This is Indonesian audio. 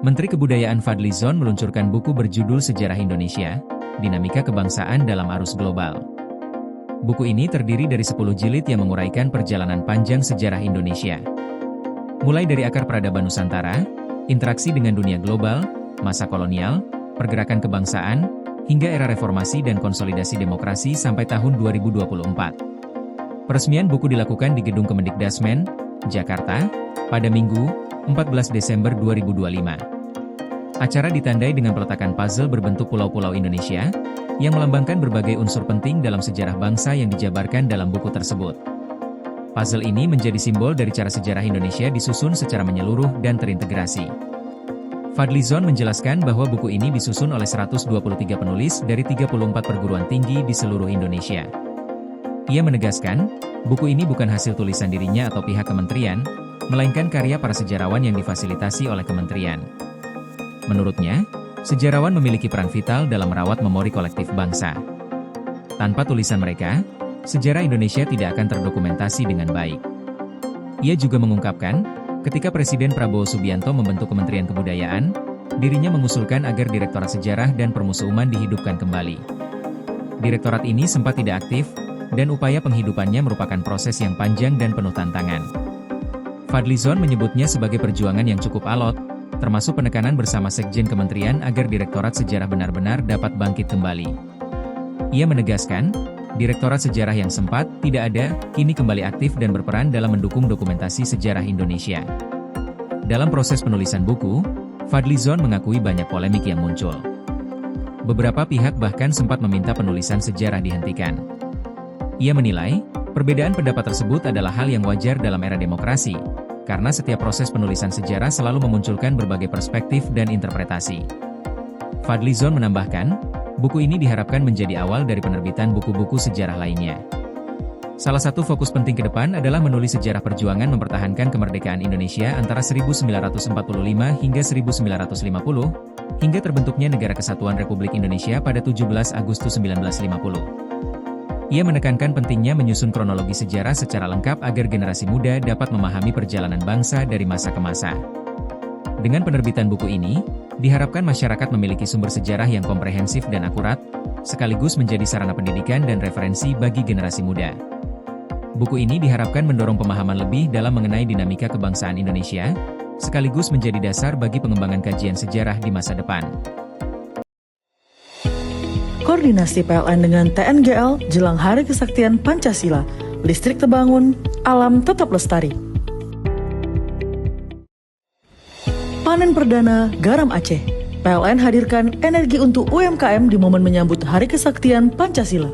Menteri Kebudayaan Fadlizon meluncurkan buku berjudul Sejarah Indonesia, Dinamika Kebangsaan dalam Arus Global. Buku ini terdiri dari 10 jilid yang menguraikan perjalanan panjang sejarah Indonesia. Mulai dari akar peradaban Nusantara, interaksi dengan dunia global, masa kolonial, pergerakan kebangsaan, hingga era reformasi dan konsolidasi demokrasi sampai tahun 2024. Peresmian buku dilakukan di Gedung Kemendikdasmen, Jakarta, pada Minggu, 14 Desember 2025. Acara ditandai dengan peletakan puzzle berbentuk pulau-pulau Indonesia, yang melambangkan berbagai unsur penting dalam sejarah bangsa yang dijabarkan dalam buku tersebut. Puzzle ini menjadi simbol dari cara sejarah Indonesia disusun secara menyeluruh dan terintegrasi. Fadlizon menjelaskan bahwa buku ini disusun oleh 123 penulis dari 34 perguruan tinggi di seluruh Indonesia. Ia menegaskan, buku ini bukan hasil tulisan dirinya atau pihak kementerian, melainkan karya para sejarawan yang difasilitasi oleh kementerian. Menurutnya, sejarawan memiliki peran vital dalam merawat memori kolektif bangsa. Tanpa tulisan mereka, sejarah Indonesia tidak akan terdokumentasi dengan baik. Ia juga mengungkapkan, ketika Presiden Prabowo Subianto membentuk Kementerian Kebudayaan, dirinya mengusulkan agar Direktorat Sejarah dan Permusuhan dihidupkan kembali. Direktorat ini sempat tidak aktif, dan upaya penghidupannya merupakan proses yang panjang dan penuh tantangan. Fadlizon menyebutnya sebagai perjuangan yang cukup alot, termasuk penekanan bersama Sekjen Kementerian agar Direktorat Sejarah benar-benar dapat bangkit kembali. Ia menegaskan, Direktorat Sejarah yang sempat tidak ada, kini kembali aktif dan berperan dalam mendukung dokumentasi sejarah Indonesia. Dalam proses penulisan buku, Fadlizon mengakui banyak polemik yang muncul. Beberapa pihak bahkan sempat meminta penulisan sejarah dihentikan. Ia menilai, perbedaan pendapat tersebut adalah hal yang wajar dalam era demokrasi, karena setiap proses penulisan sejarah selalu memunculkan berbagai perspektif dan interpretasi. Fadlizon menambahkan, buku ini diharapkan menjadi awal dari penerbitan buku-buku sejarah lainnya. Salah satu fokus penting ke depan adalah menulis sejarah perjuangan mempertahankan kemerdekaan Indonesia antara 1945 hingga 1950, hingga terbentuknya Negara Kesatuan Republik Indonesia pada 17 Agustus 1950. Ia menekankan pentingnya menyusun kronologi sejarah secara lengkap agar generasi muda dapat memahami perjalanan bangsa dari masa ke masa. Dengan penerbitan buku ini, diharapkan masyarakat memiliki sumber sejarah yang komprehensif dan akurat, sekaligus menjadi sarana pendidikan dan referensi bagi generasi muda. Buku ini diharapkan mendorong pemahaman lebih dalam mengenai dinamika kebangsaan Indonesia, sekaligus menjadi dasar bagi pengembangan kajian sejarah di masa depan. Koordinasi PLN dengan TNGL jelang Hari Kesaktian Pancasila, listrik terbangun, alam tetap lestari. Panen perdana garam Aceh. PLN hadirkan energi untuk UMKM di momen menyambut Hari Kesaktian Pancasila.